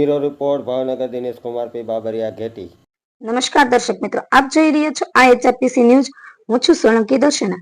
Bureau report Bhavnagar Dinesh Kumar P Babariya घेटी। नमस्कार दर्शक मित्रों, आप જોઈ રહ્યા છો IHRPC ન્યૂઝ। હું છું સોલંકી દર્શના।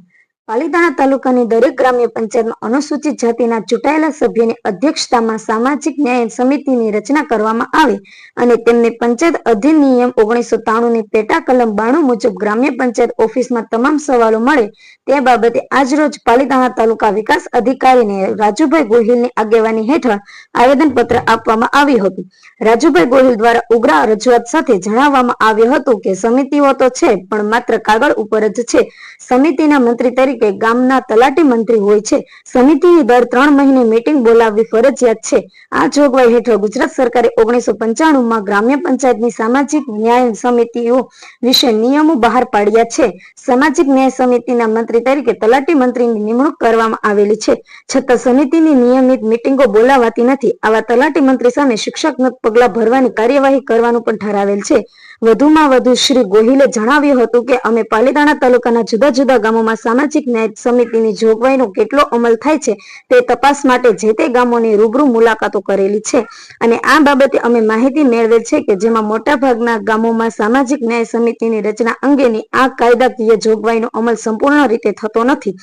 પાલીતાણા તાલુકાની દરેક ગ્રામ્ય પંચાયતમાં અનુસૂચિત જાતિના ચૂંટાયેલા સભ્યોની અધ્યક્ષતામાં સામાજિક ન્યાય સમિતિની રચના કરવામાં આવી અને તેમને પંચાયત અધિનિયમ 1993ની પેટા કલમ 92 મુજબ ગ્રામ્ય પંચાયત ઓફિસમાં તમામ સવાલો મળે તે બાબતે આજરોજ પાલીતાણા તાલુકા વિકાસ અધિકારીને રાજુભાઈ ગોહિલની આગેવાની હેઠળ આવેદનપત્ર આપવામાં આવ્યું હતું। રાજુભાઈ ગોહિલ દ્વારા ઉગ્ર રજૂઆત સાથે જણાવવામાં આવ્યું હતું કે સમિતિઓ તો છે પણ માત્ર કાગળ ઉપર જ છે। સમિતિના મંત્રી તરીકે ગામના તલાટી મંત્રી હોય છે। સમિતિની દર 3 મહિને મીટિંગ બોલાવવી ફરજિયાત છે। આ જોગવાઈ હેઠળ ગુજરાત સરકારે 1995માં ગ્રામ્ય પંચાયતની સામાજિક ન્યાય સમિતિઓ વિશે નિયમો બહાર પાડ્યા છે। સામાજિક ન્યાય સમિતિના મંત્રી તરીકે તલાટી મંત્રીની નિમણૂક કરવામાં આવેલી છે, છતાં સમિતિની નિયમિત મીટિંગો બોલાવાતી નથી। આવા તલાટી મંત્રી સામે શિક્ષાત્મક પગલાં ભરવાની કાર્યવાહી કરવાનું પણ ઠરાવેલ છે। વધુમાં વધુ શ્રી ગોહિલે જણાવ્યું હતું કે અમે પાલીતાણા તાલુકાના જુદા જુદા ગામોમાં સામાજિક ન્યાય સમિતિની જોગવાઈનો કેટલો અમલ થાય છે તે તપાસ માટે જે તે ગામોની રૂબરૂ મુલાકાતો કરેલી છે અને આ બાબતે અમે માહિતી મેળવેલ છે કે જેમાં મોટાભાગના ગામોમાં સામાજિક ન્યાય સમિતિની રચના અંગેની આ કાયદાકીય જોગવાઈનો અમલ સંપૂર્ણ રીતે થતો નથી,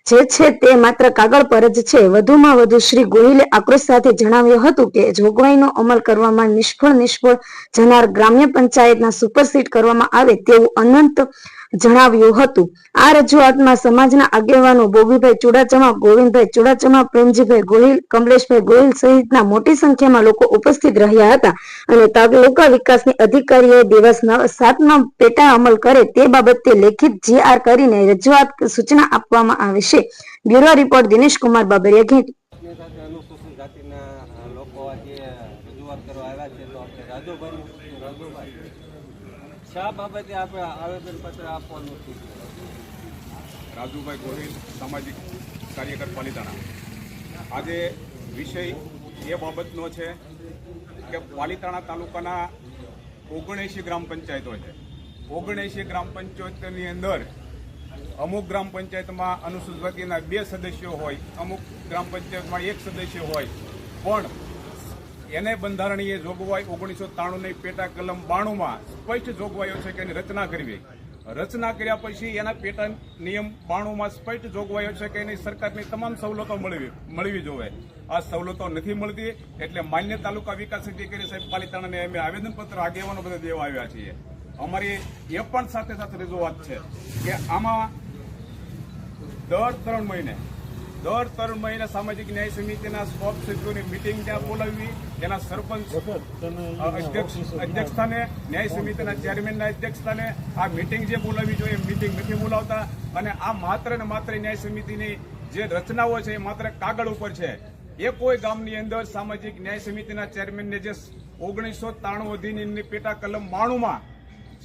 જે છે તે માત્ર કાગળ પર જ છે। વધુમાં વધુ શ્રી ગોહિલે આક્રોશ સાથે જણાવ્યું હતું કે જોગવાઈનો અમલ કરવામાં નિષ્ફળ જનાર ગ્રામ્ય પંચાયતના સુપરસીડ કરવામાં આવે તેવું અનંત જણાવ્યું હતું। આ રજૂઆતમાં સમાજના આગેવાનો બોબીભાઈ ચુડાચમા, ગોવિંદભાઈ ચુડાચમા, પ્રેમજીભાઈ ગોહિલ, કમલેશભાઈ ગોહિલ સહિતના મોટી સંખ્યામાં લોકો ઉપસ્થિત રહ્યા હતા અને તાલુકા વિકાસની અધિકારીએ દિવસ 7માં પેટા અમલ કરે તે બાબતે લેખિત GR કરીને રજૂઆત સૂચના આપવામાં આવે છે। Bureau report Dinesh Kumar Babariya Gheti. અનુસૂચિત જાતિના લોકો આજે રજૂઆત કરવા આવ્યા છે, તો આપણે રાજુભાઈ શા બાબતે આપણે આવેદનપત્ર આપવાનું છે? રાજુભાઈ ગોહિલ, સામાજિક કાર્યકર પાલીતાણા। આજે વિષય એ બાબતનો છે કે પાલીતાણા તાલુકાના 79 ગ્રામ પંચાયતો છે। 79 ગ્રામ પંચાયતની અંદર અમુક ગ્રામ પંચાયતમાં અનુસૂચિત જાતિના 2 સદસ્યો હોય, અમુક ગ્રામ પંચાયતમાં 1 સદસ્ય હોય, પણ એને બંધારણીય જોગવાઈ 1993ની પેટા કલમ 92માં સ્પષ્ટ જોગવાઈઓ છે કે એની રચના કરવી। રચના કર્યા પછી એના પેટા નિયમ 92માં સ્પષ્ટ જોગવાઈઓ છે કે એની સરકારની તમામ સવલતો મળવી જોઈએ। આ સવલતો નથી મળતી, એટલે માન્ય તાલુકા વિકાસ અધિકારી સાહેબ પાલીતાણાને અમે આવેદનપત્ર આગેવાનો બધા દેવા આવ્યા છીએ। અમારી એ પણ સાથે સાથે રજૂઆત છે કે આમાં દર 3 મહિને સામાજિક ન્યાય સમિતિના સ્કોપ સભ્યોની મિટિંગ ત્યાં બોલાવવી, તેના સરપંચ અધ્યક્ષસ્થાને, ન્યાય સમિતિના ચેરમેનના અધ્યક્ષસ્થાને આ મિટિંગ જે બોલાવવી જોઈએ મિટિંગ નથી બોલાવતા અને આ માત્ર ને માત્ર ન્યાય સમિતિની જે રચનાઓ છે એ માત્ર કાગળ ઉપર છે। એ કોઈ ગામની અંદર સામાજિક ન્યાય સમિતિના ચેરમેનને જે 1993 અધિનિયમની પેટા કલમ 92માં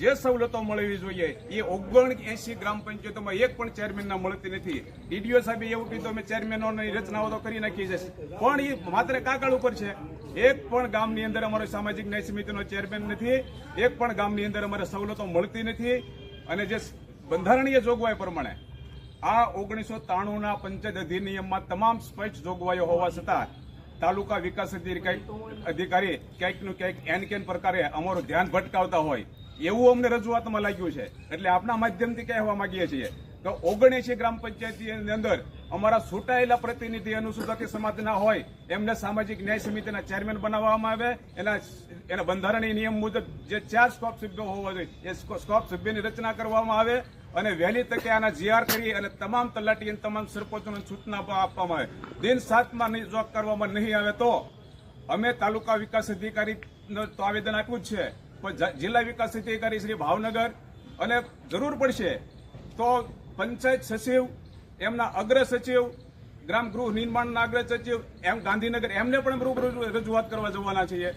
જે સવલતો મળવી જોઈએ એ 79 ગ્રામ પંચાયતોમાં એક પણ ચેરમેનના મળતી નથી। ડીડીઓ સાહેબે એવું કીધું અમે ચેરમેનોની રચનાઓ તો કરી નાખી છે, પણ એ માત્ર કાગળ ઉપર છે। એક પણ ગામની અંદર અમારો સામાજિક ન્યાય સમિતિનો ચેરમેન નથી, એક પણ ગામની અંદર અમારે સવલતો મળતી નથી અને જે બંધારણીય જોગવાઈ પ્રમાણે આ 1993ના પંચાયત અધિનિયમમાં તમામ સ્પષ્ટ જોગવાઈઓ હોવા છતાં તાલુકા વિકાસ અધિકારી ક્યાંકનું ક્યાંક એન પ્રકારે અમારું ધ્યાન ભટકાવતા હોય એવું અમને રજૂઆતમાં લાગ્યું છે। એટલે આપના માધ્યમથી કહેવા માંગીએ છીએ કે 79 ગ્રામ પંચાયતની અંદર અમારા છૂટાયેલા પ્રતિનિધિ અનુસૂચિત જાતિ સમાજના હોય એમને સામાજિક ન્યાય સમિતિના ચેરમેન બનાવવામાં આવે। એના બંધારણીય નિયમ મુજબ જે 4 સ્કોપ સભ્યો હોવા જોઈએ એ સ્કોપ સભ્યની રચના કરવામાં આવે અને વહેલી તકે આના GR કરી અને તમામ તલાટી અને તમામ સરપંચોને સૂચના આપવામાં આવે। દિન 7માં જો કરવામાં નહીં આવે તો અમે તાલુકા વિકાસ અધિકારીને તો આવેદન આપ્યું જ છે, પણ જિલ્લા વિકાસ અધિકારી શ્રી ભાવનગર અને જરૂર પડશે તો પંચાયત સચિવ, એમના અગ્ર સચિવ, ગ્રામ ગૃહ નિર્માણના અગ્ર સચિવ એમ ગાંધીનગર એમને પણ રૂબરૂ રજૂઆત કરવા જવાના છીએ।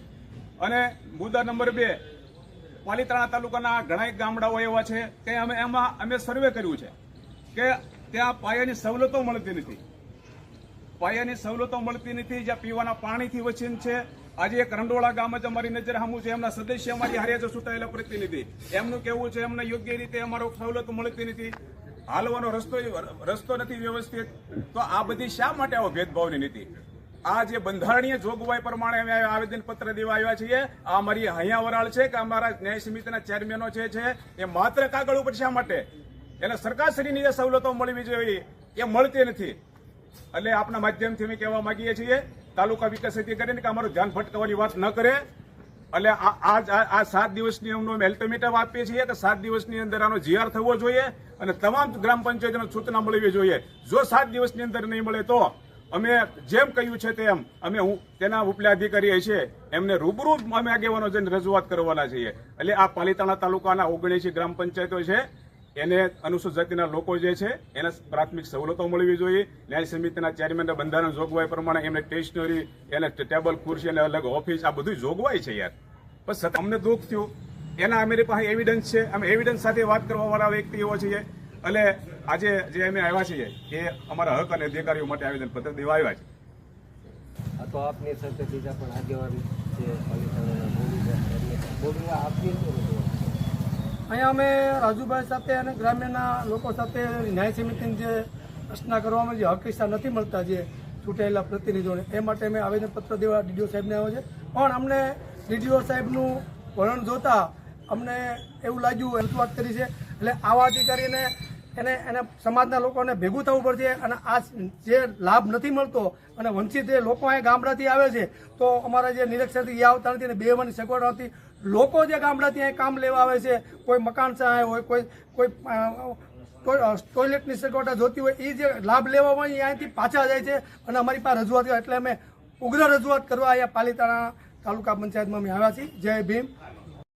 અને મુદ્દા નંબર 2, પાલીતાણા તાલુકાના ઘણા ગામડાઓ એવા છે કે અમે સર્વે કર્યું છે કે ત્યાં પાયાની સવલતો મળતી નથી। પાયાની સવલતો મળતી નથી, જ્યાં પીવાના પાણીથી વંચિત છે। આજે એક રંડોળા ગામ જ અમારી નજર સામું છે, એમના સદસ્ય અમારી હારે છે ચૂંટાયેલા પ્રતિનિધિ, એમનું કહેવું છે એમને યોગ્ય રીતે અમારો સવલતો મળતી નથી, હાલવાનો રસ્તો નથી વ્યવસ્થિત। તો આ બધી શા માટે આવો ભેદભાવની નીતિ? આ જે બંધારણીય જોગવાઈ પ્રમાણે અમે આવેદનપત્ર દેવા આવ્યા છીએ. આ અમારી હૈયા વરાળ છે કે અમારા ન્યાય સમિતિના ચેરમેનો છે એ માત્ર કાગળ ઉપર શા માટે એને સરકારશ્રીની જે સવલતો મળવી જોઈએ એ મળતી નથી. એટલે આપના માધ્યમથી અમે કહેવા માંગીએ છીએ તાલુકા વિકાસ અધિકારીને કે અમારું ધ્યાન ભટકાવવાની વાત ન કરે. એટલે આ 7 દિવસની અમને અલ્ટિમેટમ આપીએ છીએ કે 7 દિવસની અંદર આનો જીઆર થવો જોઈએ અને તમામ ગ્રામ પંચાયતોને સૂચના મળવી જોઈએ. જો 7 દિવસની અંદર નહીં મળે તો અમે જેમ કહ્યું છે તેમ અમે તેના ઉપલા અધિકારી છે એમને રૂબરૂ અમે આગેવાનો જઈને રજૂઆત કરવાના છીએ. એટલે આ પાલીતાણા તાલુકાના 79 ગ્રામ પંચાયતો છે એને અનુસૂચિત જાતિના લોકો જે છે એને પ્રાથમિક સવલતો મળવી જોઈએ. ન્યાય સમિતિના ચેરમેનના બંધારણ જોગવાઈ પ્રમાણે એમને સ્ટેશનરી એને ટેબલ ખુરશી અને અલગ ઓફિસ આ બધું જોગવાઈ છે યાર. બસ અમને દુઃખ થયું એના અમારી પાસે એવિડન્સ છે. અમે એવિડન્સ સાથે વાત કરવા વાળા વ્યક્તિઓ છીએ. એટલે આજે જે અમે આવ્યા છીએ એ અમારા હક અને અધિકારીઓ માટે આવેદનપત્ર દેવા આવ્યા છે. આ તો આપની સાથે બીજા પણ આગેવાન છે પાલિતાણાના બોલું આપની શું રજૂઆત? અહીંયા અમે રાજુભાઈ સાથે અને ગ્રામ્યના લોકો સાથે ન્યાય સમિતિની જે રચના કરવામાં જે હક હિસ્સા નથી મળતા જે ચૂંટાયેલા પ્રતિનિધિઓને એ માટે અમે આવેદનપત્ર દેવા ડીડીઓ સાહેબને આવ્યો છે. પણ અમને ડીડીઓ સાહેબનું વલણ જોતા અમને એવું લાગ્યું રજૂઆત કરી છે. એટલે આવા અધિકારીને એને સમાજના લોકોને ભેગું થવું પડશે અને આ જે લાભ નથી મળતો અને વંચિત જે લોકો અહીંયા ગામડાથી આવે છે તો અમારા જે નિરીક્ષકથી એ આવતા નથી અને બેવાની સગવડ નથી. લોકો જે ગામડાથી અહીં કામ લેવા આવે છે કોઈ મકાન સહાય હોય કોઈ ટોયલેટની સગવડતા જોતી હોય એ જે લાભ લેવા હોય એ અહીંથી પાછા જાય છે અને અમારી પાસે રજૂઆત એટલે અમે ઉગ્ર રજૂઆત કરવા અહીંયા પાલીતાણા તાલુકા પંચાયતમાં અમે આવ્યા છીએ. જય ભીમ.